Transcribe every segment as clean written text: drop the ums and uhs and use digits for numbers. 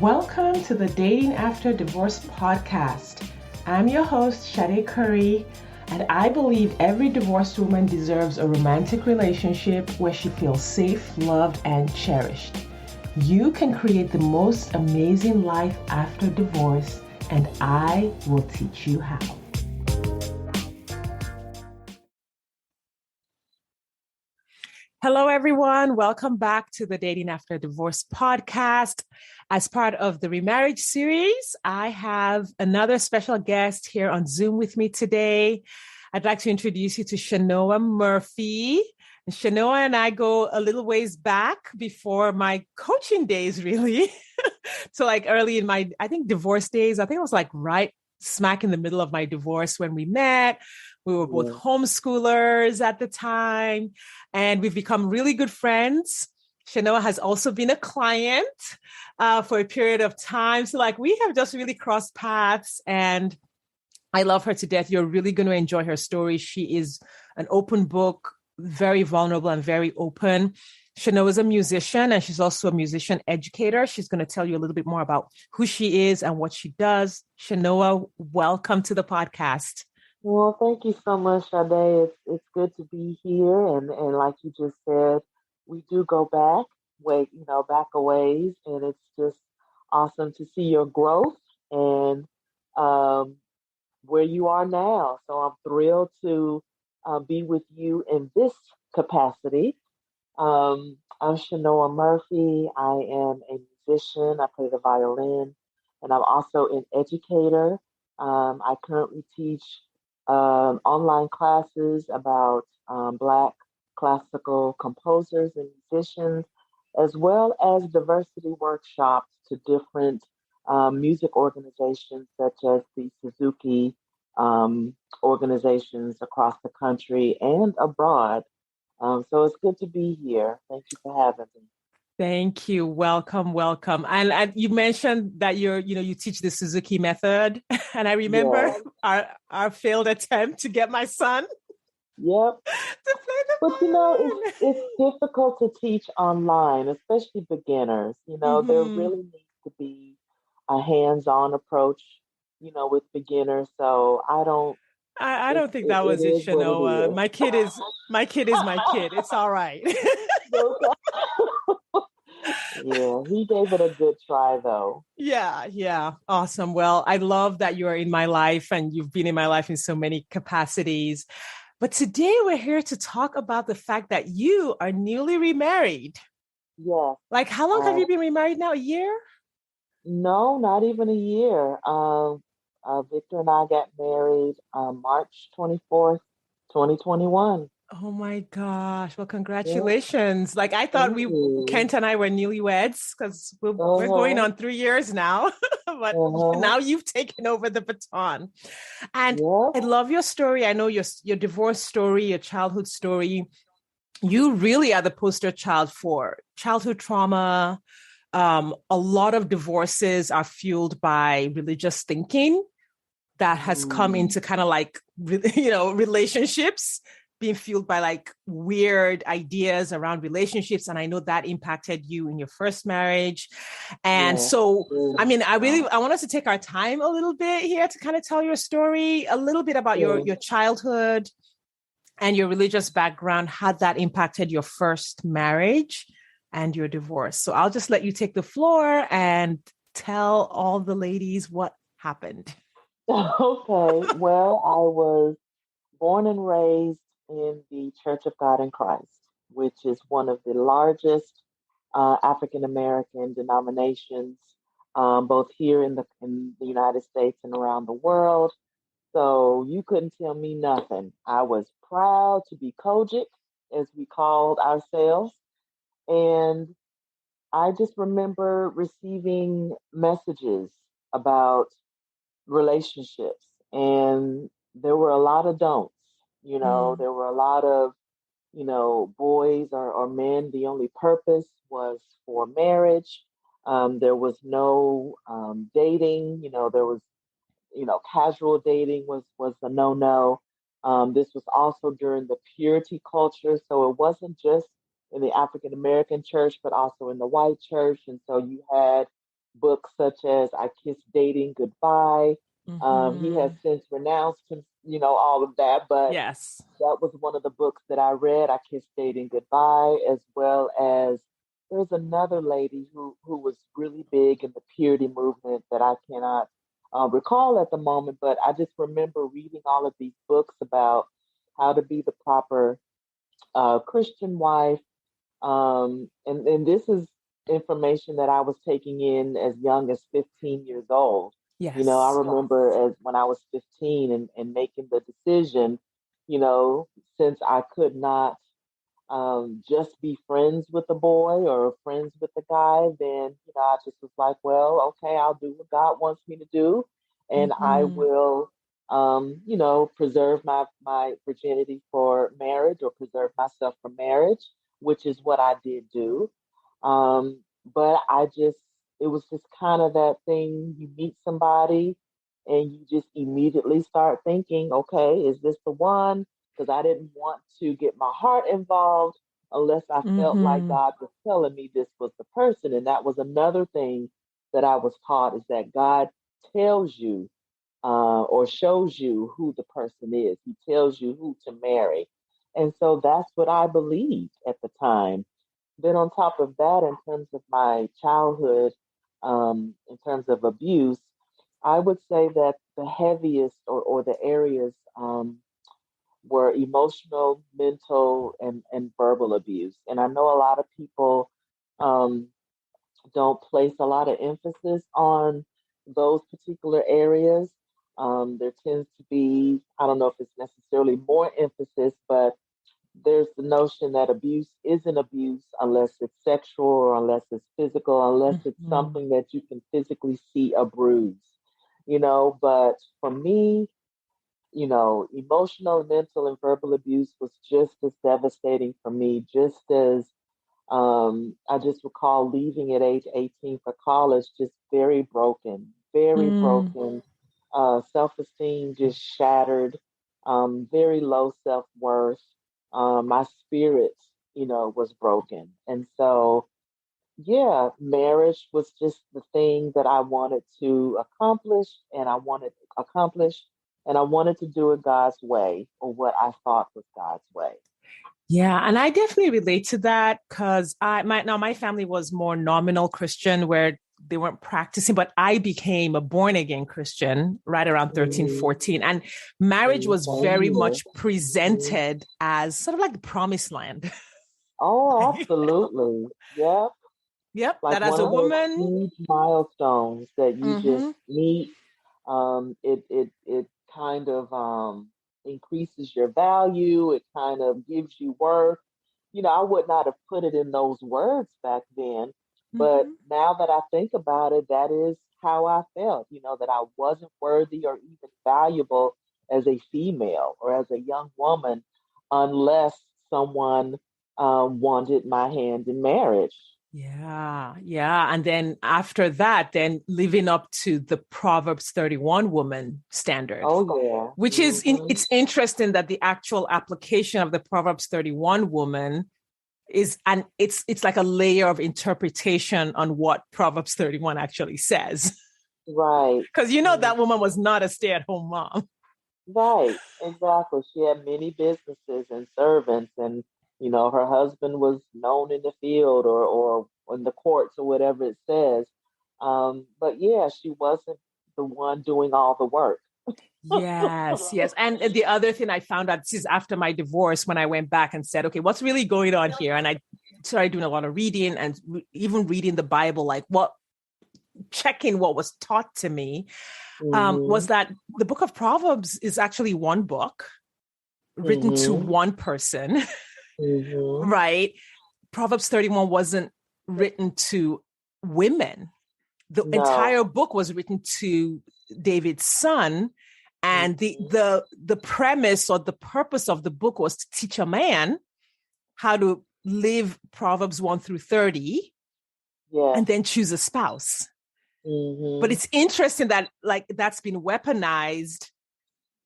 Welcome to the Dating After Divorce podcast. I'm your host, Sade Curry, and I believe every divorced woman deserves a romantic relationship where she feels safe, loved, and cherished. You can create the most amazing life after divorce, and I will teach you how. Hello, everyone. Welcome back to the Dating After Divorce podcast. As part of the remarriage series, I have another special guest here on Zoom with me today. I'd like to introduce you to Chenoa Murphy. Chenoa and I go a little ways back before my coaching days, really. So like early in my, I think divorce days, I think it was like right smack in the middle of my divorce when we met. We were both homeschoolers at the time, and we've become really good friends. Chenoa has also been a client for a period of time. So like we have just really crossed paths, and I love her to death. You're really going to enjoy her story. She is an open book, very vulnerable and very open. Chenoa is a musician, and she's also a musician educator. She's going to tell you a little bit more about who she is and what she does. Chenoa, welcome to the podcast. Well, thank you so much, Sade. It's good to be here, and like you just said, we do go back a ways, and it's just awesome to see your growth and um, where you are now. So I'm thrilled to be with you in this capacity. I'm Chenoa Murphy. I am a musician. I play the violin, and I'm also an educator. I currently teach online classes about Black classical composers and musicians, as well as diversity workshops to different music organizations such as the Suzuki organizations across the country and abroad. So it's good to be here. Thank you for having me. Thank you. Welcome, welcome. And you mentioned that you teach the Suzuki method. And I remember our failed attempt to get my son Yep. to play the But it's difficult to teach online, especially beginners. There really needs to be a hands-on approach, with beginners. So I don't think that it was it, is what it Chenoa. is. My kid. It's all right. Yeah, he gave it a good try though. Yeah. Awesome. Well, I love that you are in my life and you've been in my life in so many capacities. But today we're here to talk about the fact that you are newly remarried. Yes. Like, how long have you been remarried now? A year? No, not even a year. Victor and I got married March 24th, 2021. Oh my gosh. Well, Yeah, congratulations. Like I thought thank you. Kent and I were newlyweds because we're going Uh-huh. on 3 years now, but Uh-huh. now you've taken over the baton. And Yep. I love your story. I know your divorce story, your childhood story. You really are the poster child for childhood trauma. A lot of divorces are fueled by religious thinking that has come Mm, into kind of like, relationships being fueled by like weird ideas around relationships. And I know that impacted you in your first marriage. And yeah. so, I Really mean, so. I want us to take our time a little bit here to kind of tell your story, a little bit about Sure. your childhood and your religious background, how that impacted your first marriage and your divorce. So I'll just let you take the floor and tell all the ladies what happened. Okay. Well, I was born and raised in the Church of God in Christ, which is one of the largest African American denominations, both here in the United States and around the world. So you couldn't tell me nothing. I was proud to be Kojic, as we called ourselves, and I just remember receiving messages about relationships, and there were a lot of don'ts. Mm, There were a lot of, boys or men, the only purpose was for marriage. There was no dating. There was, casual dating was a no-no. This was also during the purity culture, so it wasn't just in the African American church, but also in the white church. And so you had books such as I Kiss Dating Goodbye. He has Mm-hmm. since renounced him, all of that, but Yes. that was one of the books that I read. I Kissed Dating Goodbye, as well as there's another lady who was really big in the purity movement that I cannot recall at the moment, but I just remember reading all of these books about how to be the proper Christian wife. And this is information that I was taking in as young as 15 years old. I Yes. remember as when I was 15 and making the decision, you know, since I could not just be friends with the boy or friends with the guy, then, I just was like, well, okay, I'll do what God wants me to do. And I Mm-hmm. will, preserve my virginity for marriage or preserve myself for marriage, which is what I did do. But it was just kind of that thing you meet somebody and you just immediately start thinking, okay, is this the one? Because I didn't want to get my heart involved unless I felt like Mm-hmm. God was telling me this was the person. And that was another thing that I was taught is that God tells you or shows you who the person is. He tells you who to marry. And so that's what I believed at the time. Then on top of that, in terms of my childhood, in terms of abuse, I would say that the heaviest or the areas were emotional, mental, and verbal abuse. And I know a lot of people um, don't place a lot of emphasis on those particular areas. There tends to be, I don't know if it's necessarily more emphasis, but there's the notion that abuse isn't abuse unless it's sexual or unless it's physical, unless it's Mm-hmm. something that you can physically see a bruise, But for me, emotional, mental, and verbal abuse was just as devastating for me, just as I just recall leaving at age 18 for college, just very Mm. broken, self-esteem just shattered, very low self-worth. My spirit, was broken. And so, yeah, marriage was just the thing that I wanted to accomplish, and I wanted to do it God's way or what I thought was God's way. Yeah, and I definitely relate to that because my family was more nominal Christian where they weren't practicing, but I became a born again Christian right around 13, Mm-hmm. 14. And marriage was Same very here. much Mhm. presented as sort of like the promised land. Oh, absolutely. Yep. Yep, Like that as one a of those woman, huge milestones that you just mm-hmm, meet. It kind of increases your value. It kind of gives you worth. I would not have put it in those words back then, but mm-hmm. now that I think about it, that is how I felt, that I wasn't worthy or even valuable as a female or as a young woman unless someone wanted my hand in marriage. Yeah, yeah. And then after that, then living up to the Proverbs 31 woman standard, Oh, yeah. which Hmm. it's interesting that the actual application of the Proverbs 31 woman is, and it's like a layer of interpretation on what Proverbs 31 actually says. Right. Because that woman Hmm. was not a stay-at-home mom. Right. Exactly. She had many businesses and servants, and her husband was known in the field or in the courts or whatever it says. But yeah, she wasn't the one doing all the work. Yes, yes. And the other thing I found out, this is after my divorce, when I went back and said, okay, what's really going on here? And I started doing a lot of reading and even reading the Bible, like checking what was taught to me, was Hmm. that the book of Proverbs is actually one book written to Hmm. one person, Hmm. right? Proverbs 31 wasn't written to women. The No. entire book was written to David's son. And the Hmm. the the premise or the purpose of the book was to teach a man how to live Proverbs 1 through 30 and Yes. then choose a spouse. But Hmm. it's interesting that like that's been weaponized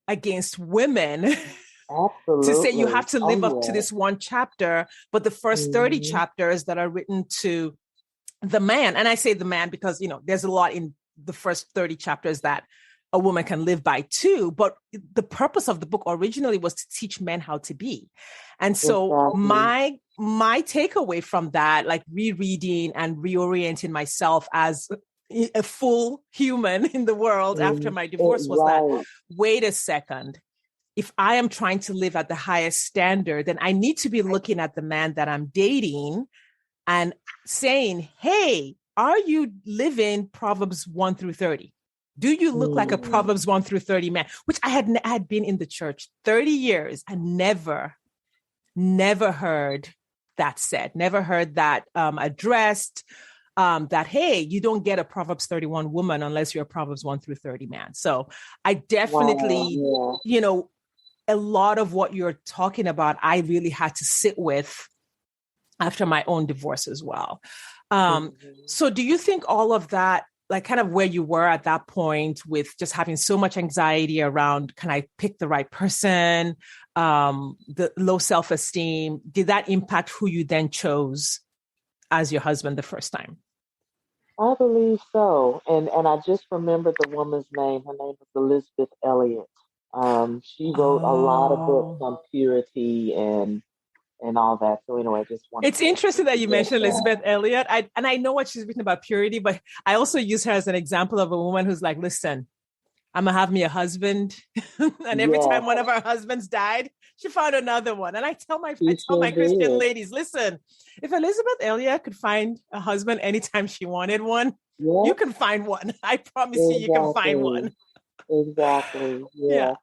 against women to say you have Absolutely. to live up to Oh, this one chapter, but the first 30 yeah. chapters that are written to the man, and I say the man because, there's a lot in the first 30 chapters that a woman can live by too. But the purpose of the book originally was to teach men how to be. And so Exactly. my takeaway from that, like rereading and reorienting myself as a full human in the world after my divorce was that, Right. wait a second. If I am trying to live at the highest standard, then I need to be looking at the man that I'm dating and saying, hey, are you living Proverbs 1 through 30? Do you look like a Mm. Proverbs 1 through 30 man? Which I had been in the church 30 years and never heard that said, never heard that addressed, that, hey, you don't get a Proverbs 31 woman unless you're a Proverbs 1 through 30 man. So I Wow. definitely, Yeah. a lot of what you're talking about, I really had to sit with after my own divorce as well. Mhm. So do you think all of that, like kind of where you were at that point with just having so much anxiety around, can I pick the right person? The low self-esteem, did that impact who you then chose as your husband the first time? I believe so. And I just remembered the woman's name. Her name was Elizabeth Elliot. She wrote a lot of books Oh, on purity and all that. So anyway, I just wanted it's to interesting that you interject mentioned that. Elizabeth Elliot. I know what she's written about purity, but I also use her as an example of a woman who's like, listen, I'm gonna have me a husband. And every Yes, time one of our husbands died, she found another one. And I she tell sure my Christian did. ladies, listen, if Elizabeth Elliot could find a husband anytime she wanted one, you Yep, can find one. I promise you can find exactly. one. Exactly. Yeah.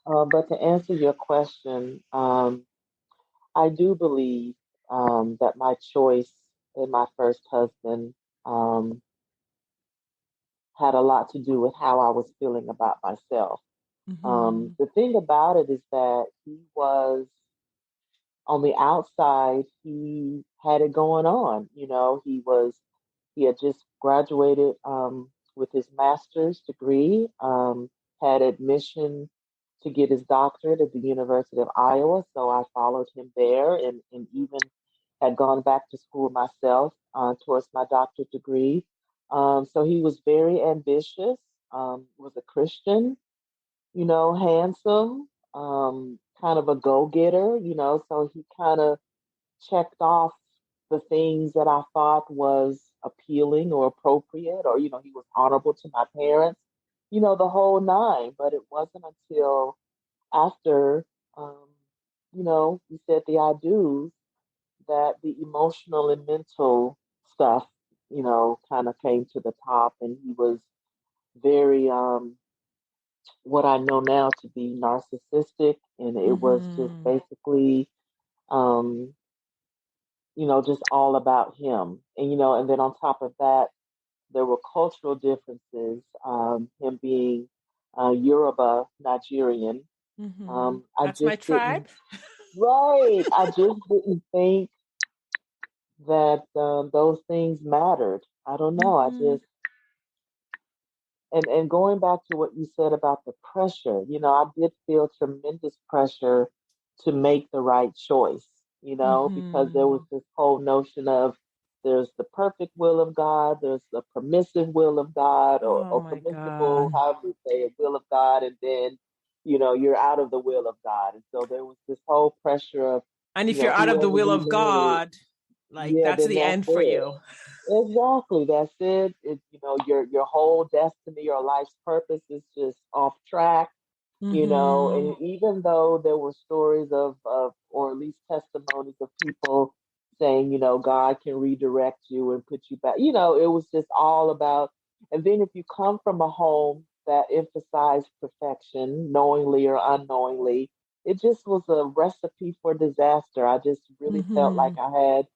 Yeah. But to answer your question, I do believe that my choice in my first husband um, had a lot to do with how I was feeling about myself. Mm-hmm. The thing about it is that he was on the outside, he had it going on. He had just graduated with his master's degree, had admission to get his doctorate at the University of Iowa. So I followed him there and even had gone back to school myself towards my doctorate degree. So he was very ambitious, was a Christian, handsome, kind of a go-getter, so he kind of checked off the things that I thought was appealing or appropriate, or, he was honorable to my parents, the whole nine. But it wasn't until after, um, we said the I do's that the emotional and mental stuff, kind of came to the top. And he was very, what I know now to be narcissistic. And it was just Mm-hmm. basically, um, just all about him. And then on top of that, there were cultural differences. Him being Yoruba Nigerian, Mm-hmm. I That's my just tribe. didn't, right, I just didn't think that those things mattered. I don't know. I Mm-hmm. just, and going back to what you said about the pressure, I did feel tremendous pressure to make the right choice, because there was Mm-hmm. this whole notion of there's the perfect will of God, there's the permissive will of God, Oh or my permissible, God. however you say it, will of God, and then, you're out of the will of God. And so there was this whole pressure of, And if you're out of the whoever will you of married, God, like yeah, that's then the that's end for it. you. Exactly, that's it. Your whole destiny or life's purpose is just off track, Mm-hmm. and even though there were stories of or at least testimonies of people saying, God can redirect you and put you back, it was just all about. And then if you come from a home that emphasized perfection, knowingly or unknowingly, it just was a recipe for disaster. I just really felt like Mm-hmm. I had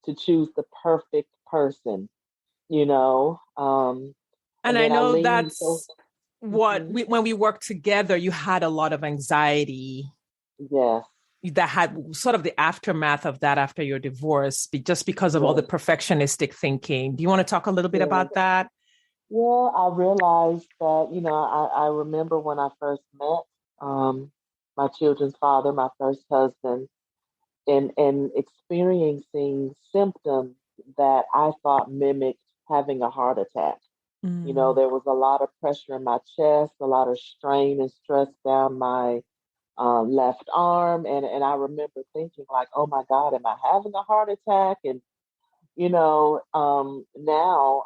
to choose the perfect person, and And I then I know leaned so. that's what Mhm. when we worked together, you had a lot of anxiety Yes, that had sort of the aftermath of that after your divorce, just because of all the yes, perfectionistic thinking. Do you want to talk a little bit yes. about that? Well, I realized that, I remember when I first met my children's father, my first husband, and experiencing symptoms that I thought mimicked having a heart attack. Mm. There was a lot of pressure in my chest, a lot of strain and stress down my left arm. And I remember thinking, like, oh my God, am I having a heart attack? And now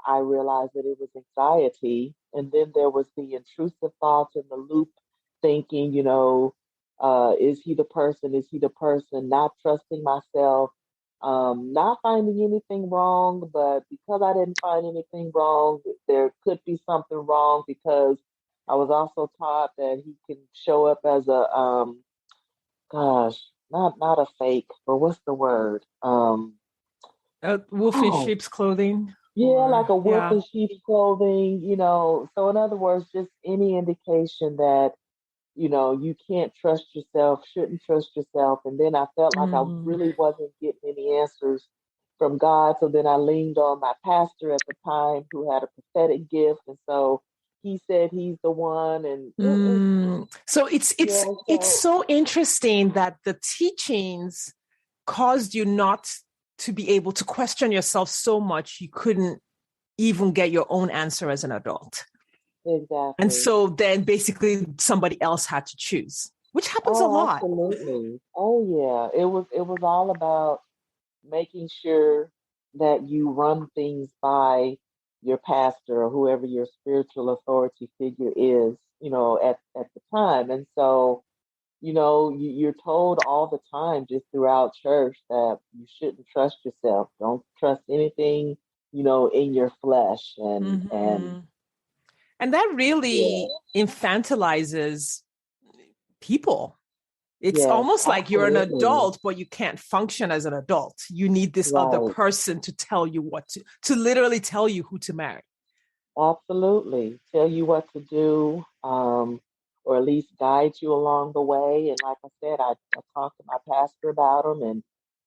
I realize that it was anxiety. And then there was the intrusive thoughts in the loop thinking, is he the person? Is he the person? Not trusting myself, not finding anything wrong. But because I didn't find anything wrong, there could be something wrong because I was also taught that he can show up as gosh, not a fake, but what's the word? A wolf in Oh, sheep's clothing, yeah, like or a wolf yeah. in sheep's clothing, So in other words, just any indication that, you can't trust yourself, shouldn't trust yourself. And then I felt like I Mm. really wasn't getting any answers from God. So then I leaned on my pastor at the time who had a prophetic gift. And so he said he's the one. And So it's yeah, it's it's so so interesting that the teachings caused you not to be able to question yourself so much you couldn't even get your own answer as an adult. And exactly. so then basically somebody else had to choose, which happens a Oh, lot. absolutely. Oh yeah. It was all about making sure that you run things by your pastor or whoever your spiritual authority figure is, at the time. And so, you're told all the time just throughout church that you shouldn't trust yourself. Don't trust anything, in your flesh. And Mm-hmm. And that yeah, really infantilizes people. It's yes, almost like you're an absolutely. adult, but you can't function as an adult. You need this other Right. person to tell you what to literally tell you who to marry. Absolutely. Tell you what to do, or at least guide you along the way. And like I said, I talked to my pastor about him and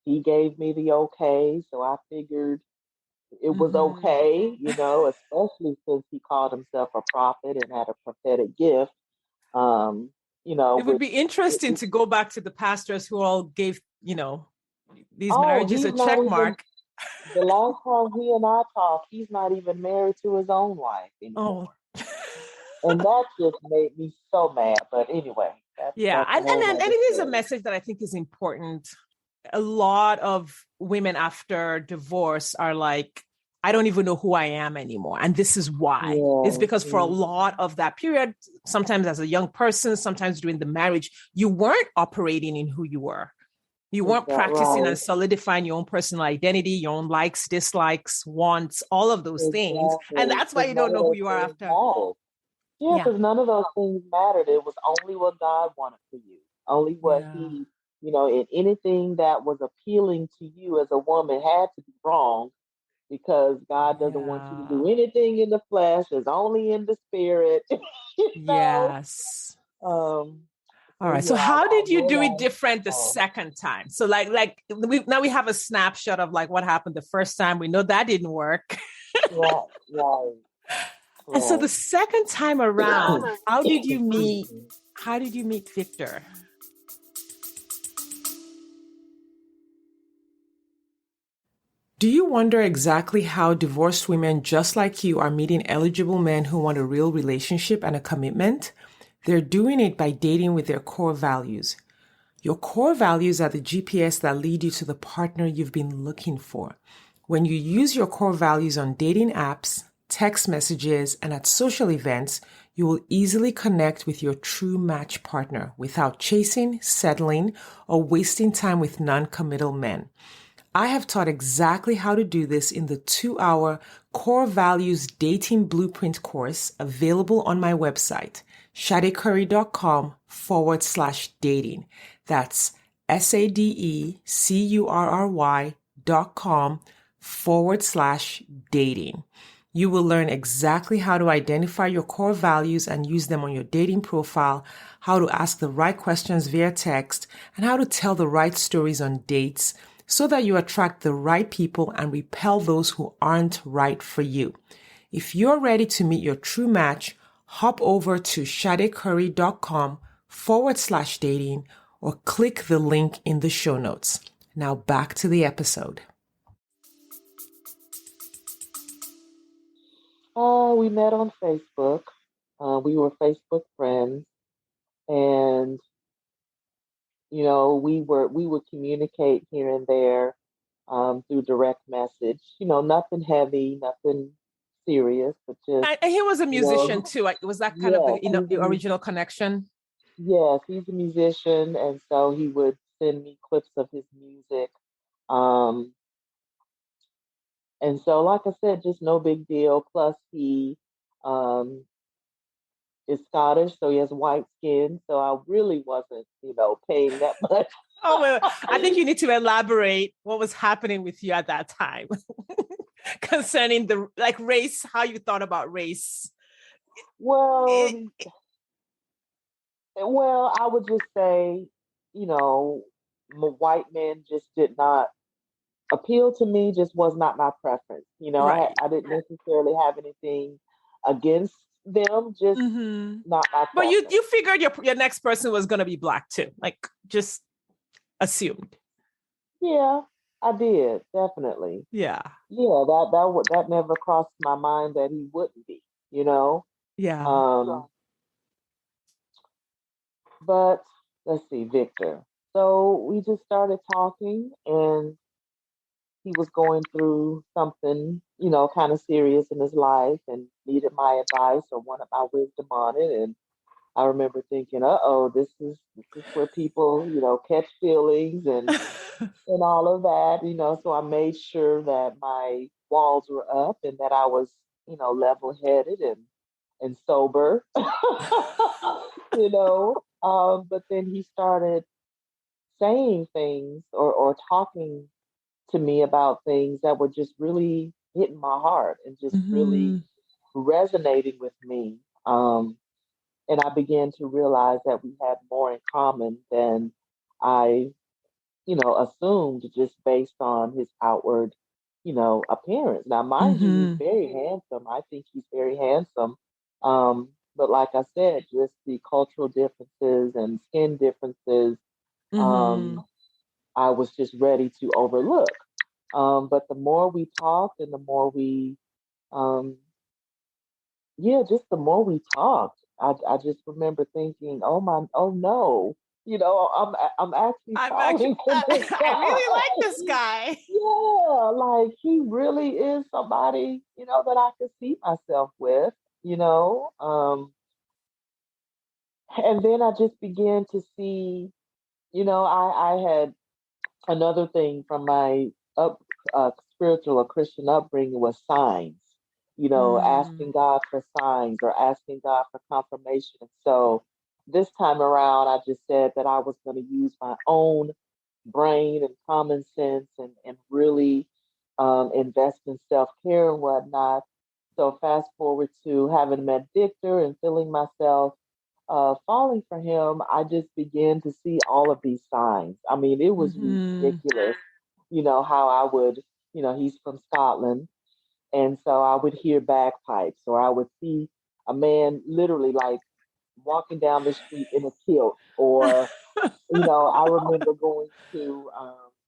he gave me the okay. So I figured it was Mm-hmm. okay, especially since he called himself a prophet and had a prophetic gift, um, It would which, be interesting to go back to the pastors who all gave, these oh, marriages he's a not check even, mark. the last time he and I talked, he's not even married to his own wife Oh, anymore. And that just made me so mad. But anyway, yeah. that's a And whole and nother it is a story. message that I think is important. A lot of women after divorce are like, I don't even know who I am anymore. And this is why. It's Yeah. because for a lot of that period, sometimes as a young person, sometimes during the marriage, you weren't operating in who you were. You Is weren't that practicing right? and solidifying your own personal identity, your own likes, dislikes, wants, all of those things. And Exactly. that's why Because you none don't of know who those you are things after. mattered. Yeah, Yeah. because none of those things mattered. It was only what God wanted for you. Only what Yeah. He, and anything that was appealing to you as a woman had to be wrong because God doesn't want you to Yeah. do anything in the flesh. It's only in the spirit. you know. Yes. Um. All So right. So yeah, how I did you do it realized. different the Oh, second time? So now we have a snapshot of like what happened the first time. We know that didn't work. right, right, And so the right. second time around, Excuse me. how did you meet Victor? Do you wonder exactly how divorced women just like you are meeting eligible men who want a real relationship and a commitment? They're doing it by dating with their core values. Your core values are the GPS that lead you to the partner you've been looking for. When you use your core values on dating apps, text messages, and at social events, you will easily connect with your true match partner without chasing, settling, or wasting time with non-committal men. I have taught exactly how to do this in the 2-hour Core Values Dating Blueprint course available on my website, shadecurry.com/dating. That's SADECURRY.com/dating. You will learn exactly how to identify your core values and use them on your dating profile, how to ask the right questions via text, and how to tell the right stories on dates so that you attract the right people and repel those who aren't right for you. If you're ready to meet your true match, hop over to shadecurry.com/dating or click the link in the show notes. Now back to the episode. We met on Facebook. We were Facebook friends, and we would communicate here and there through direct message. Nothing heavy, nothing serious, but just And he was a you musician know, too. Like, was that kind of yes, the original connection? yes, he's a musician, and so he would send me clips of his music. Um, and so, like I said, just no big deal. Plus, he um, is Scottish, so he has white skin. So I really wasn't, paying that much. Oh, well, I think you need to elaborate what was happening with you at that time concerning the like race, how you thought about race. Well, It, I would just say, you know, white men just did not appeal to me. Just was not my preference. right. I didn't necessarily have anything against them, just Mm-hmm. not my But you preference. figured your next person was going to be black too, like just assumed. Yeah, I did definitely. Yeah. Yeah, that never crossed my mind that he wouldn't be. You know. Yeah. Um, but let's see, Victor. So we just started talking, and he was going through something, kind of serious in his life and needed my advice or wanted my wisdom on it. And I remember thinking, "Uh-oh, this is where people, catch feelings and all of that, So I made sure that my walls were up and that I was, level-headed and sober, But then he started saying things or talking to me about things that were just really hitting my heart and just really Mm-hmm. resonating with me. And I began to realize that we had more in common than I, assumed just based on his outward, appearance. Now, mind you, he's Mm-hmm. very handsome. I think he's very handsome. But like I said, just the cultural differences and skin differences, Mm-hmm. um, I was just ready to overlook. But the more we talked and the more um, yeah, just the more we talked, I just remember thinking, oh no, I'm actually I'm actually falling for this I really guy. like this guy. Yeah, like he really is somebody, that I could see myself with, you know. And then I just began to see, I had another thing from my up spiritual or Christian upbringing was signs. Mm. Asking God for signs or asking God for confirmation. And so this time around, I just said that I was going to use my own brain and common sense and really invest in self care and whatnot. So fast forward to having met Victor and feeling myself falling for him, I just began to see all of these signs. I mean, it was Mm-hmm. ridiculous, how I would, he's from Scotland. And so I would hear bagpipes, or I would see a man literally like walking down the street in a kilt. Or, I remember going to,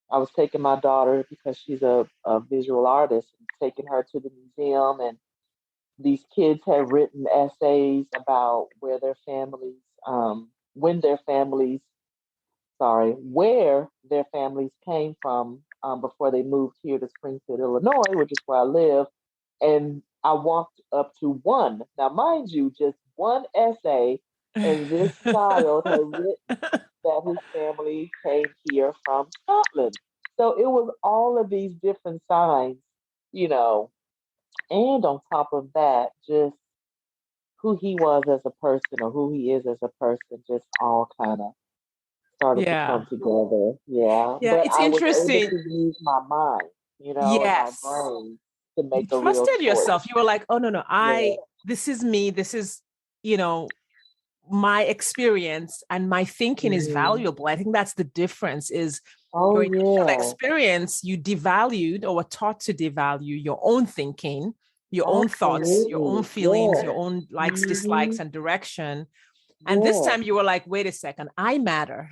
I was taking my daughter because she's a visual artist, and taking her to the museum, and these kids have written essays about when their families, sorry, where their families came from before they moved here to Springfield, Illinois, which is where I live. And I walked up to one. Now, mind you, just one essay, and this child had written that his family came here from Scotland. So it was all of these different signs, you know, and on top of that, just who he was as a person or who he is as a person just all kind of started to Yeah. come together. Yeah. Yeah. But It's I was able interesting. to use my mind, and my Yes. brain to You make a real trusted choice. yourself. You were like, oh no, Yeah. this is me. This is, you know, my experience and my thinking is Hmm. valuable. I think that's the difference is Oh, your initial yeah. experience, you devalued or were taught to devalue your own thinking, your own thoughts, your own Absolutely. feelings, Yeah. your own likes, Hmm. dislikes, and direction. And this Yeah. time you were like, wait a second, I matter.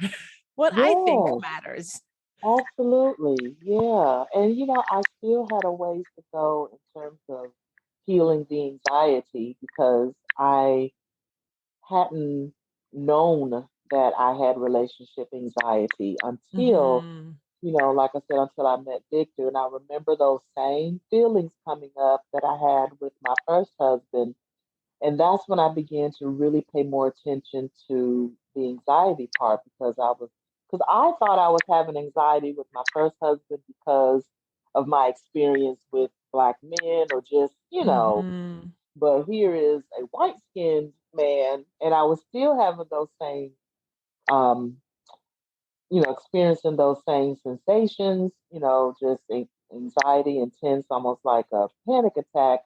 What I think Yeah. matters. Absolutely. Yeah. And, I still had a ways to go in terms of healing the anxiety because I hadn't known that I had relationship anxiety until, Mm-hmm. like I said, until I met Victor. And I remember those same feelings coming up that I had with my first husband. And that's when I began to really pay more attention to the anxiety part because I thought I was having anxiety with my first husband because of my experience with Black men or just, Mm-hmm. but here is a white skinned man, and I was still having those same, um, experiencing those same sensations, just anxiety, intense, almost like a panic attack.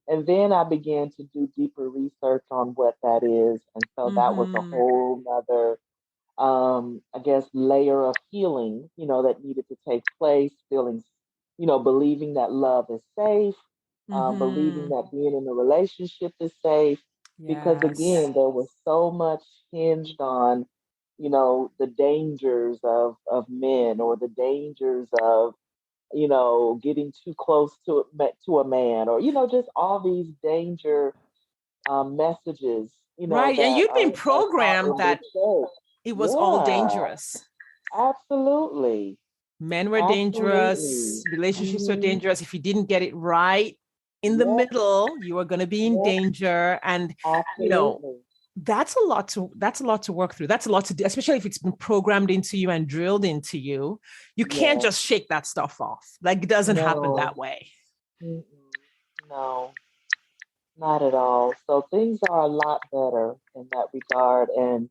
And then I began to do deeper research on what that is. And so that was a Mm-hmm. whole nother, I guess, layer of healing, that needed to take place, feelings, believing that love is safe, believing Mm-hmm. that being in a relationship is safe. Because Yes. again, there was so much hinged on, the dangers of men or the dangers of, getting too close to a man or, just all these danger messages, Right. And that you'd been are taught programmed in this that church. it was all Yeah, dangerous. absolutely. Men were Absolutely. dangerous, relationships were Hmm. dangerous. If you didn't get it right in the Yep. middle, you were going to be in Yep. danger. And, you know, Absolutely. that's a lot to work through. That's a lot to do, especially if it's been programmed into you and drilled into you. You can't Yes. just shake that stuff off. Like it doesn't happen No. that way. Mm-mm. No. Not at all. So things are a lot better in that regard. And,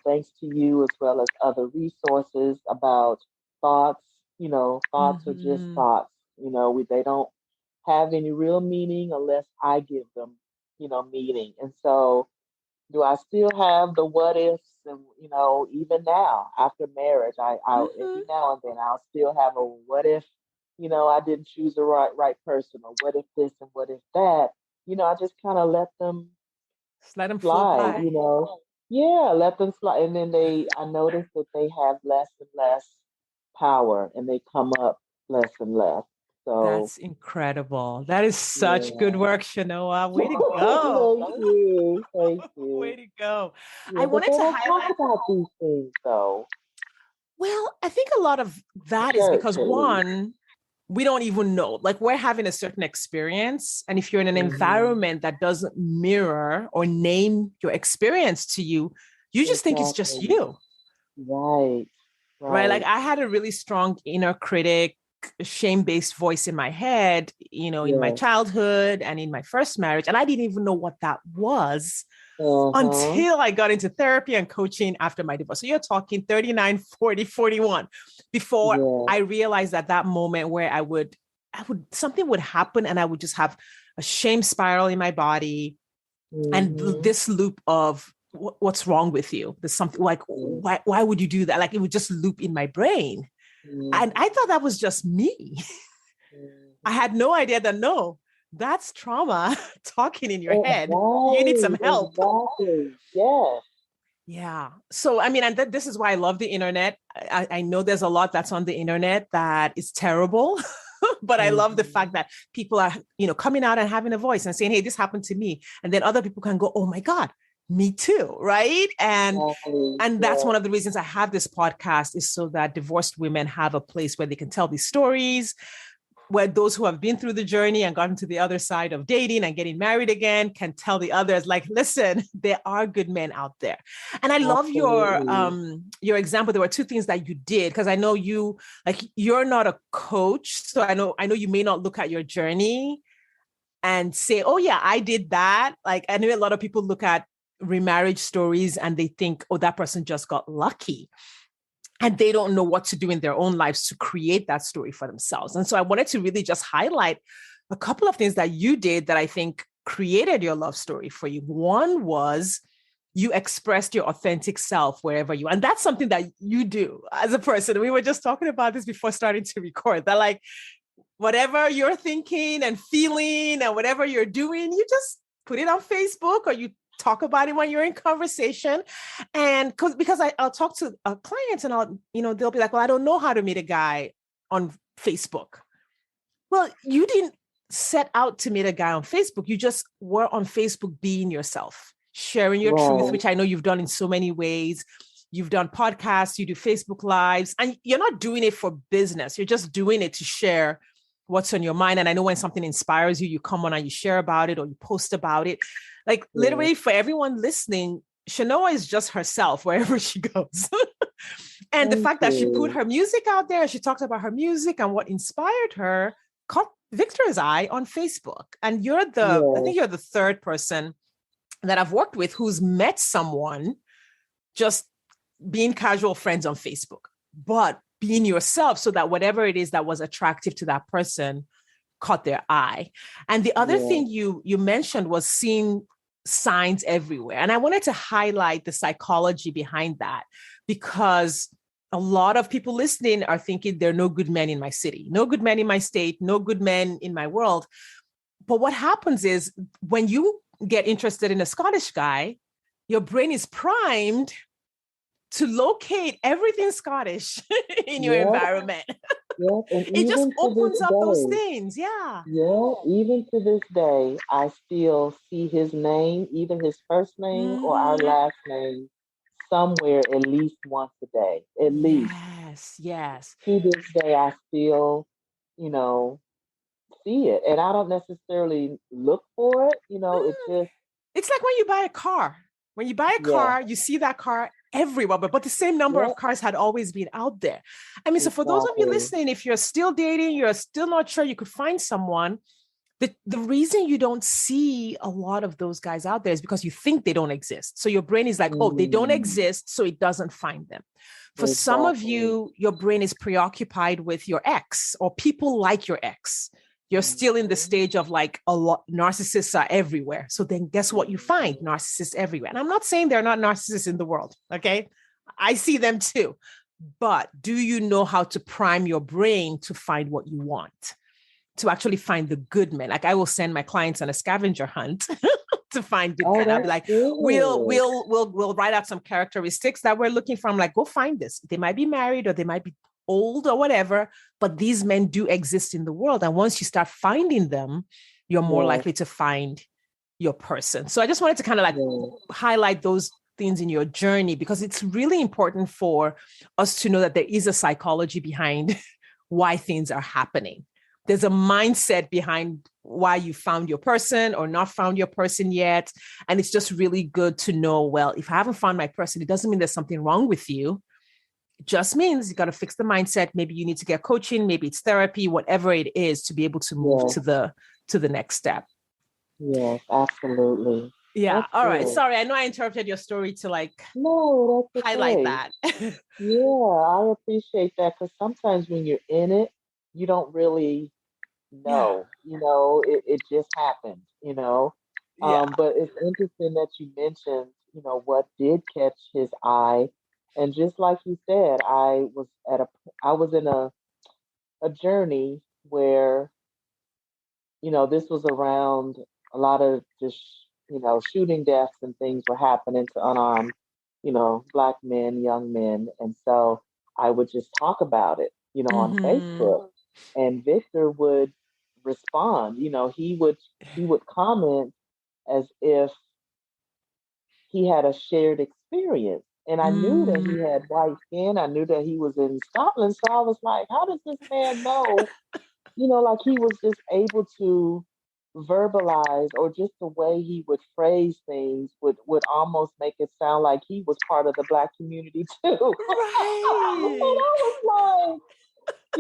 thanks to you as well as other resources about thoughts, thoughts are just Mm-hmm. thoughts. They don't have any real meaning unless I give them, meaning. And so do I still have the what ifs? And, even now after marriage, I Mm-hmm. every now and then I'll still have a what if, I didn't choose the right person, or what if this and what if that. I just kind of let them Just let them float slide, by. Yeah, let them slide. And then I notice that they have less and less power and they come up less and less. So, That's incredible. That is such good yeah. work, Chenoa. Way to go. Thank you. Thank Way you. to go. Yeah, I but wanted they to don't talk highlight. about these things though. Well, I think a lot of The that is church, because at least. one, we don't even know. Like we're having a certain experience. And if you're in an Hmm. environment that doesn't mirror or name your experience to you, you just think it's just Exactly. you, Right. right? Like Right. I had a really strong inner critic, shame-based voice in my head, in my Yes. childhood and in my first marriage. And I didn't even know what that was Uh-huh. until I got into therapy and coaching after my divorce. So you're talking 39, 40, 41 before Yes. I realized at that moment where something would happen and I would just have a shame spiral in my body and Mm-hmm. this loop of what's wrong with you? There's something like, Yes. why would you do that? Like it would just loop in my brain. And I Mm-hmm. thought that was just me. I Mm-hmm. had no idea that no, that's trauma talking in your head. You need some Right. help. Exactly. Yes. Yeah. So, I mean, and this is why I love the internet. I know there's a lot that's on the internet that is terrible, but I love the fact Mm-hmm. that people are, coming out and having a voice and saying, hey, this happened to me. And then other people can go, oh my God, me too. Right. Exactly. And that's Yes. one of the reasons I have this podcast is so that divorced women have a place where they can tell these stories, where those who have been through the journey and gotten to the other side of dating and getting married again can tell the others, like, listen, there are good men out there. And I love Absolutely. your example. There were two things that you did, because I know you're not a coach, so I know you may not look at your journey and say, oh yeah, I did that. Like I know a lot of people look at remarriage stories and they think, oh, that person just got lucky and they don't know what to do in their own lives to create that story for themselves. And so I wanted to really just highlight a couple of things that you did that I think created your love story for you. One was you expressed your authentic self wherever you are. And that's something that you do as a person. We were just talking about this before starting to record, that like whatever you're thinking and feeling and whatever you're doing, you just put it on Facebook or you talk about it when you're in conversation. And because I'll talk to clients and they'll be like, well, I don't know how to meet a guy on Facebook. Well, you didn't. set out to meet a guy on Facebook. You just were on Facebook being yourself, sharing your truth, Right. which I know you've done in so many ways. You've done podcasts, you do Facebook Lives, and you're not doing it for business. You're just doing it to share what's on your mind. And I know when something inspires you, you come on and you share about it or you post about it. Like literally for everyone listening, Chenoa is just herself wherever she goes. And the Thank fact that she put you. her music out there, she talked about her music and what inspired her, caught Victor's eye on Facebook. And I Yes. think you're the third person that I've worked with who's met someone just being casual friends on Facebook, but being yourself so that whatever it is that was attractive to that person caught their eye. And the other thing you mentioned was seeing signs everywhere. And I wanted to highlight the psychology behind that, because a lot of people listening are thinking there are no good men in my city, no good men in my state, no good men in my world. But what happens is when you get interested in a Scottish guy, your brain is primed to locate everything Scottish in your environment. Yep. And It just even to opens this up those day, things. Yeah. even to this day, I still see his name, even his first name or our Mhm. last name, somewhere at least once a day. At least Yes, yes. to this day, I still, you know, see it. And I don't necessarily look for it. It just, It's like when you buy a car. When you buy a yeah, car, you see that car everywhere, but the same number of yep, cars had always been out there. I mean, so for those of you exactly. listening, if you're still dating, you're still not sure you could find someone, the reason you don't see a lot of those guys out there is because you think they don't exist. So your brain is like, oh, they don't Mm, exist, so it doesn't find them. For some of exactly. you, your brain is preoccupied with your ex or people like your ex. You're still in the Mhm, stage of like a lot narcissists are everywhere. So then guess what you find? mhm. Narcissists everywhere. And I'm not saying there are not narcissists in the world. Okay. I see them too. But do you know how to prime your brain to find what you want? To actually find the good men. Like I will send my clients on a scavenger hunt to find good Oh, men. I'll be that's like, good. we'll write out some characteristics that we're looking for. I'm like, go find this. They might be married or they might be old or whatever, but these men do exist in the world. And once you start finding them, you're more Yes, likely to find your person. So I just wanted to kind of like yes. highlight those things in your journey because it's really important for us to know that there is a psychology behind why things are happening. There's a mindset behind why you found your person or not found your person yet. And it's just really good to know, well, if I haven't found my person, it doesn't mean there's something wrong with you. It just means you got to fix the mindset. Maybe you need to get coaching, maybe it's therapy, whatever it is to be able to move Yes, to the next step. yes, absolutely. Yeah. That's All right. good. Sorry. I know I interrupted your story to like No, that's highlight okay. that. Yeah, I appreciate that because sometimes when you're in it, you don't really Yeah. know. It just happened. Yeah. But it's interesting that you mentioned, what did catch his eye. And just like you said, I was in a journey where this was around a lot of just, shooting deaths and things were happening to unarmed, Black men, young men. And so I would just talk about it, on Mm-hmm. Facebook. And Victor would respond, he would comment as if he had a shared experience. And I knew that Mm. he had white skin. I knew that he was in Scotland. So I was like, how does this man know, like he was just able to verbalize, or just the way he would phrase things would almost make it sound like he was part of the Black community too. And Right. I was like,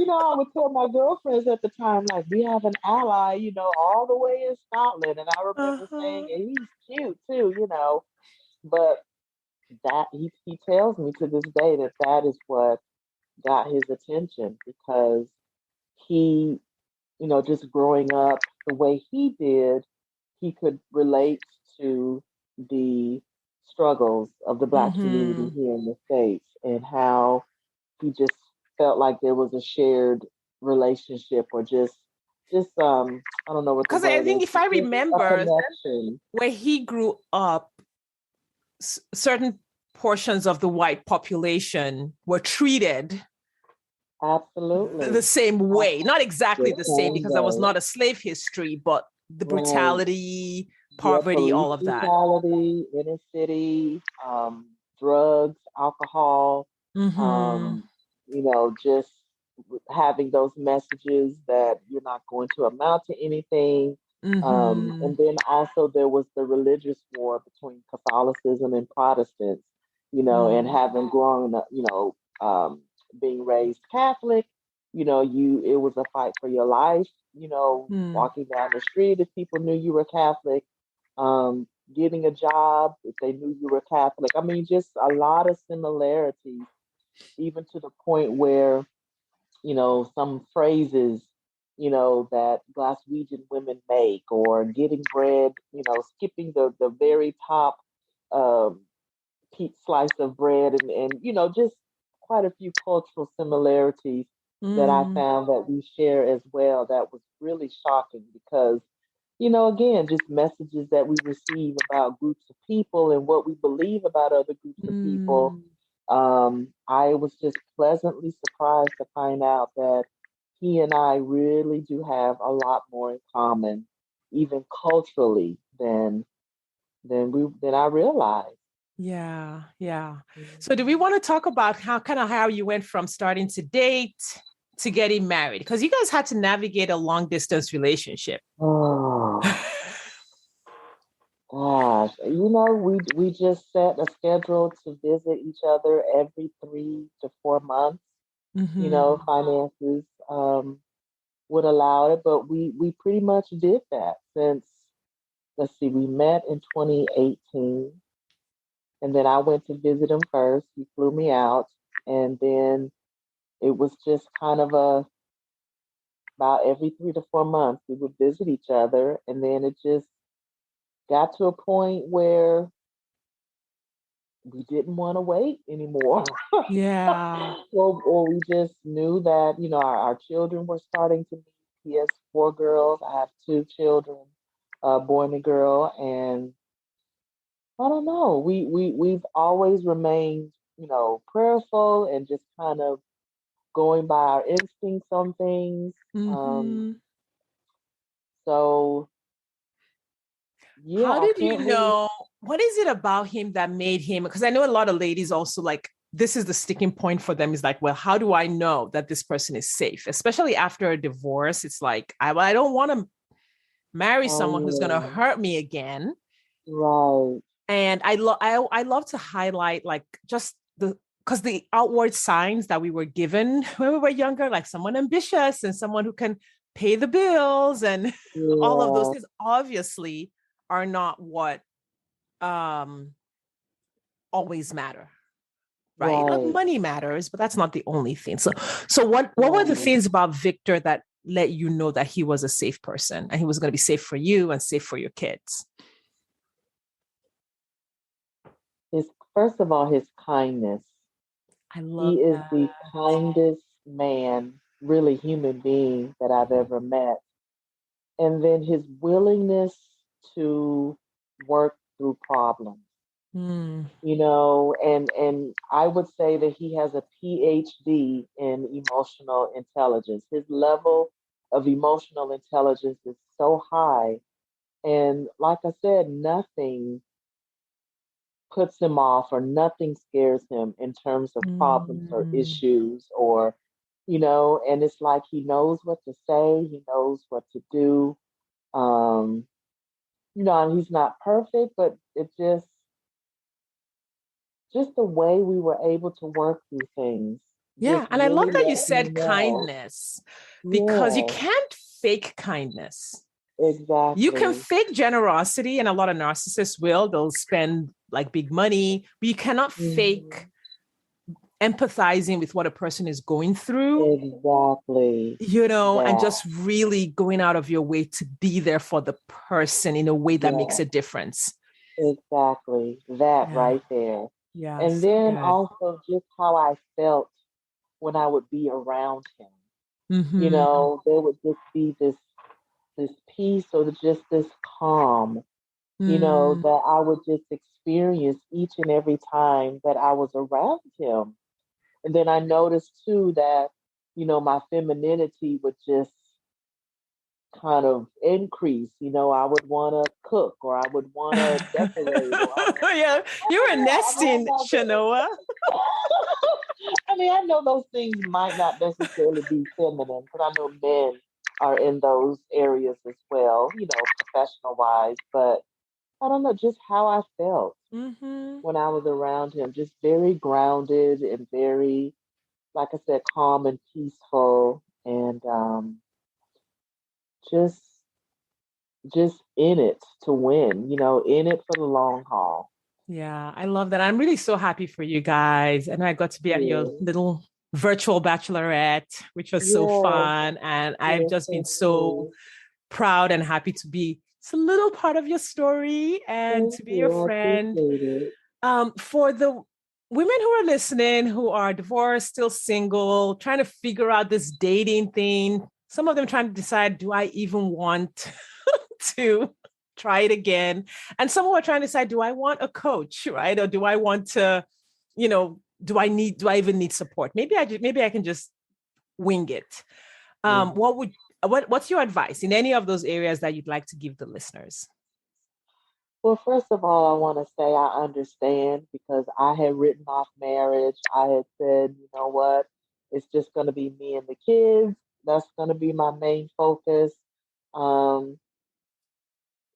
I would tell my girlfriends at the time, like, we have an ally, all the way in Scotland. And I remember saying, Uh-huh. and he's cute too. But that he tells me to this day that that is what got his attention, because he, just growing up the way he did, he could relate to the struggles of the Black community Mm-hmm. here in the States, and how he just felt like there was a shared relationship, or just I don't know what the Because I word think is, if but I just a remember connection. where he grew up, certain portions of the white population were treated the Absolutely. same way. Not exactly The the same same because there was way. not a slave history, but the Right. brutality, Yeah, poverty, police all of that. brutality, inner city, drugs, alcohol, Mm-hmm. um, just having those messages that you're not going to amount to anything. Mm-hmm. And then also there was the religious war between Catholicism and Protestants, and Mm. having grown up, being raised Catholic, it was a fight for your life, Mm. walking down the street if people knew you were Catholic, getting a job if they knew you were Catholic. I mean, just a lot of similarities, even to the point where, some phrases, that Glaswegian women make, or getting bread, skipping the very top um, slice of bread, and just quite a few cultural similarities that I Mm. found that we share as well. That was really shocking because, again, just messages that we receive about groups of people and what we believe about other groups of people. Mm. I was just pleasantly surprised to find out that he and I really do have a lot more in common, even culturally, than I realized. Yeah, yeah. So do we Mhm. want to talk about how you went from starting to date to getting married? Because you guys had to navigate a long distance relationship. Oh gosh, we just set a schedule to visit each other every 3 to 4 months. Mm-hmm. Finances would allow it, but we pretty much did that since, let's see, we met in 2018, and then I went to visit him first. He flew me out, and then it was just kind of about every 3 to 4 months we would visit each other, and then it just got to a point where we didn't want to wait anymore. Yeah. or we just knew that, our children were starting to meet. He has 4 girls. I have 2 children, a boy and a girl. And I don't know. We've always remained, prayerful and just kind of going by our instincts on things. Um, Mm-hmm. so yeah, How I did you can't really. know? What is it about him that made him? Because I know a lot of ladies also like this is the sticking point for them is like, well, how do I know that this person is safe? Especially after a divorce, it's like, I don't want to marry someone who's going to Oh hurt me again. yeah, right. And I love to highlight like just the because the outward signs that we were given when we were younger, like someone ambitious and someone who can pay the bills and all of those Yeah, things obviously are not what um always matter, right? right, Money matters, but that's not the only thing. So what were the right. things about Victor that let you know that he was a safe person and he was going to be safe for you and safe for your kids? His First of all, his kindness. I love He is that. the kindest man, really human being that I've ever met. And then his willingness to work through problems, Mm, and I would say that he has a PhD in emotional intelligence. His level of emotional intelligence is so high. And like I said, nothing puts him off or nothing scares him in terms of problems or mm, issues, or and it's like he knows what to say, he knows what to do. um and he's not perfect, but it just the way we were able to work through things yeah, just and I love really that you let me said know. kindness because you Yeah, can't fake kindness. You can exactly. fake generosity, and a lot of narcissists will. They'll spend like big money, but you cannot fake Hmm. empathizing with what a person is going through, Exactly. and That. just really going out of your way to be there for the person in a way that makes Yeah. a difference. Exactly. That Yeah. right there. Yeah. And So then good. also just how I felt when I would be around him. Mm-hmm. There would just be this peace, or just this calm, Mm. that I would just experience each and every time that I was around him. And then I noticed too that, my femininity would just kind of increase. I would want to cook, or I would want to decorate, or I would, Yeah, you were I nesting, have Chenoa. I mean, I know those things might not necessarily be feminine, because I know men are in those areas as well, professional wise. But I don't know, just how I felt Mm-hmm. when I was around him, just very grounded and very, like I said, calm and peaceful, and just just in it to win, in it for the long haul. Yeah, I love that. I'm really so happy for you guys. And I got to be at your Yeah. little virtual bachelorette, which was so Yes, fun. And I've yes, just been thank so you. proud and happy to be it's a little part of your story and Thank to be your you. I friend. appreciate it. For the women who are listening, who are divorced, still single, trying to figure out this dating thing, some of them trying to decide, do I even want to try it again? And some who are trying to decide, do I want a coach, right? Or do I want to, do I even need support? Maybe I can just wing it. Yeah. What's your advice in any of those areas that you'd like to give the listeners? Well, first of all, I want to say I understand, because I had written off marriage. I had said, you know what, it's just going to be me and the kids. That's going to be my main focus. Um,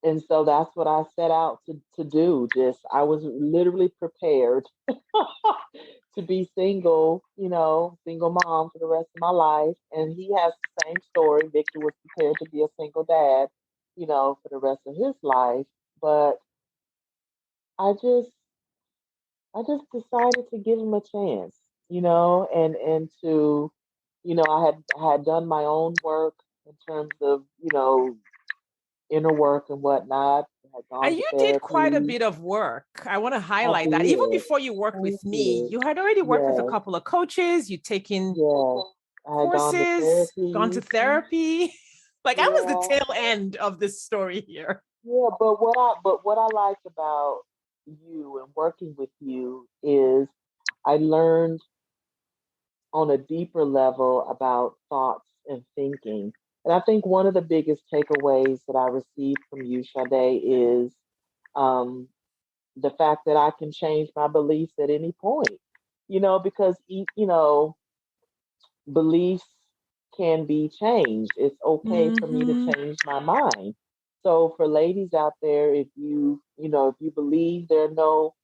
and so that's what I set out to do. Just, I was literally prepared to be single, single mom for the rest of my life. And he has the same story. Victor was prepared to be a single dad, for the rest of his life. But I just I just decided to give him a chance, and to, I had done my own work in terms of, inner work and whatnot. I had And gone to you did quite a therapy. bit of work. I want to I highlight that. Even did. before you worked Thank with me, you. you had already worked with a Yes, couple of coaches, you'd taken yes. I had gone to courses, gone to therapy. therapy. Like I was the Yeah, tail end of this story here. yeah. But what I liked about you and working with you is I learned on a deeper level about thoughts and thinking. And I think one of the biggest takeaways that I received from you, Sade, is um, the fact that I can change my beliefs at any point. Because beliefs can be changed. It's okay for me to Mm-hmm. change my mind. So for ladies out there, if you believe there are no,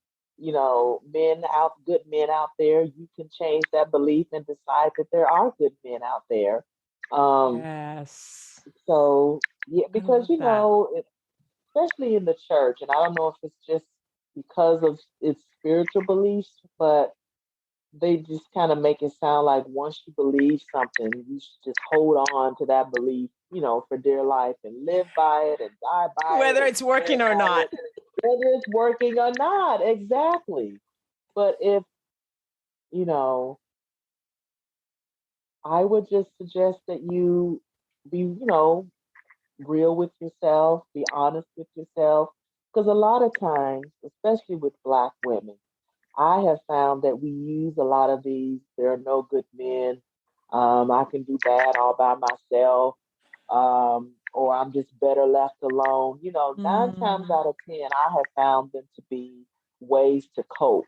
good men out there, you can change that belief and decide that there are good men out there. Um, Yes. so yeah, I because love that. especially in the church, and I don't know if it's just because of its spiritual beliefs, but they just kind of make it sound like once you believe something, you should just hold on to that belief, for dear life, and live by it and die by it Whether and it's swear working or by not. it, whether it's working or not. Exactly. But if, you know, I would just suggest that you be, real with yourself, be honest with yourself. Because a lot of times, especially with Black women, I have found that we use a lot of these. There are no good men. I can do bad all by myself. Or I'm just better left alone. 9 times Mm, out of 10, I have found them to be ways to cope,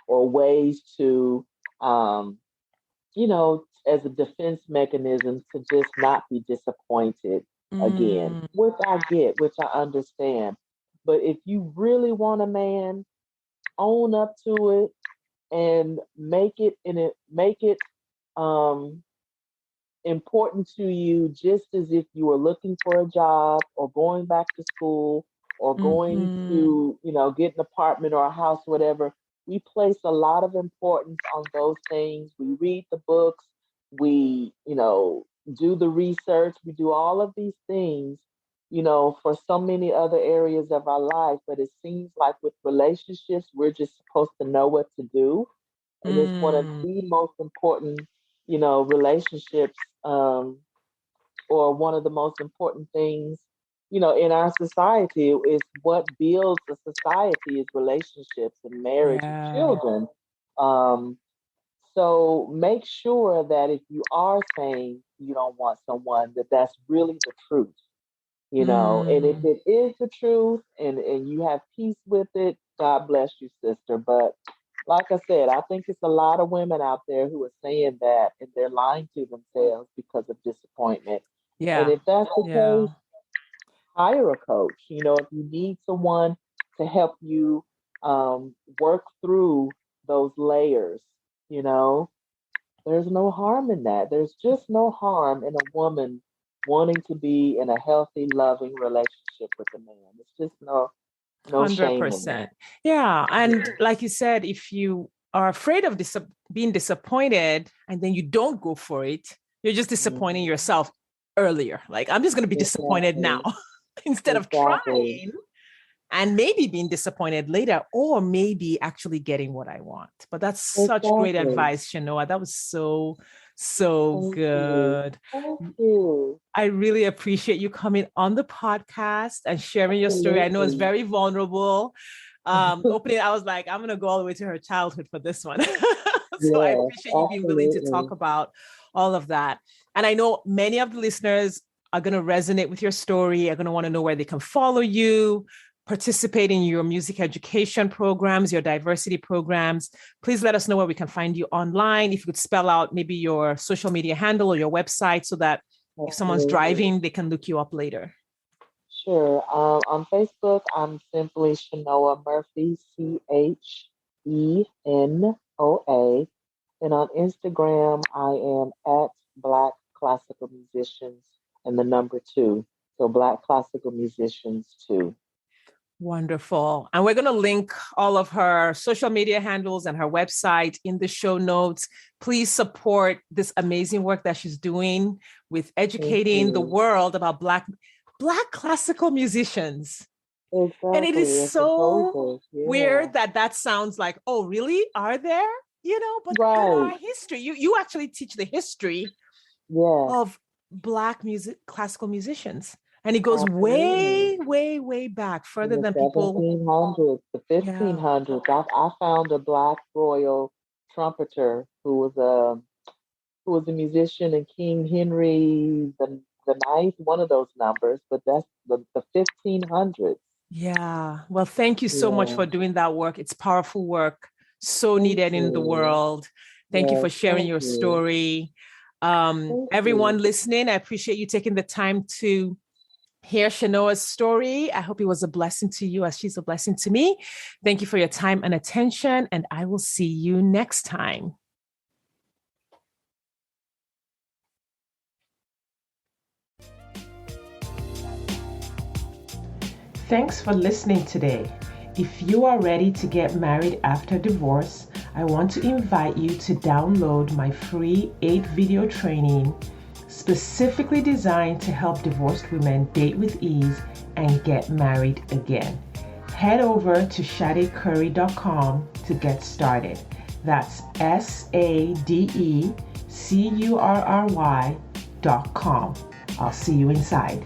or ways to, um, as a defense mechanism to just not be disappointed again, mm, which I get, which I understand. But if you really want a man, own up to it and make it um important to you, just as if you were looking for a job, or going back to school, or going mm-hmm. to, get an apartment or a house, whatever. We place a lot of importance on those things. We read the books, we, do the research, we do all of these things, for so many other areas of our life. But it seems like with relationships, we're just supposed to know what to do. And it's one of Mm, the most important, relationships, or one of the most important things, in our society. Is what builds a society is relationships and marriage and yeah. children. Um, So make sure that if you are saying you don't want someone, that that's really the truth, and if Mm, it is the truth and you have peace with it, God bless you, sister. But like I said, I think it's a lot of women out there who are saying that and they're lying to themselves because of disappointment. And yeah. if that's the Yeah. case, hire a coach. If you need someone to help you work through those layers, you know, there's no harm in that. There's just no harm in a woman wanting to be in a healthy, loving relationship with a man. It's just no shame in that. 100%. Yeah. And Yeah. like you said, if you are afraid of being disappointed and then you don't go for it, you're just disappointing Mhm. yourself earlier. Like, I'm just going to be disappointed now Exactly. instead of Exactly. trying and maybe being disappointed later, or maybe actually getting what I want. But that's such great Exactly. advice, Chenoa. That was so, so Thank you. good. Thank you. I really appreciate you coming on the podcast and sharing your story. I know it's Absolutely. very vulnerable. Opening, I was like, I'm gonna go all the way to her childhood for this one. So I Yes, appreciate you being willing to talk absolutely. about all of that. And I know many of the listeners are gonna resonate with your story, are gonna want to know where they can follow you, participate in your music education programs, your diversity programs. Please let us know where we can find you online. If you could spell out maybe your social media handle or your website so that if someone's Absolutely. driving, they can look you up later. Sure. On Facebook, I'm simply Chenoa Murphy, Chenoa. And on Instagram, I am at Black Classical Musicians and the number two. So Black Classical Musicians too. Wonderful. And we're going to link all of her social media handles and her website in the show notes. Please support this amazing work that she's doing with Thank educating the you. world about Black classical musicians. And it is Exactly. And so composers. Yeah. weird that that sounds like, oh, really? Are there? But in Right. our history, you actually teach the history Yes. of Black music, classical musicians. And it goes Absolutely. way, way, way back, In further the than people. 1700s, the Yeah. 1500s, I found a black royal trumpeter who was a musician in King Henry the ninth, one of those numbers, but that's the 1500s. Yeah. Well, thank you so much Yeah. for doing that work. It's powerful work, so Thank needed in the you. world. Thank you Yes, for sharing thank your you. story. Thank Everyone you. listening, I appreciate you taking the time to hear Chenoa's story. I hope it was a blessing to you as she's a blessing to me. Thank you for your time and attention, and I will see you next time. Thanks for listening today. If you are ready to get married after divorce, I want to invite you to download my free 8-video training specifically designed to help divorced women date with ease and get married again. Head over to sadecurry.com to get started. That's SADECURRY.com. I'll see you inside.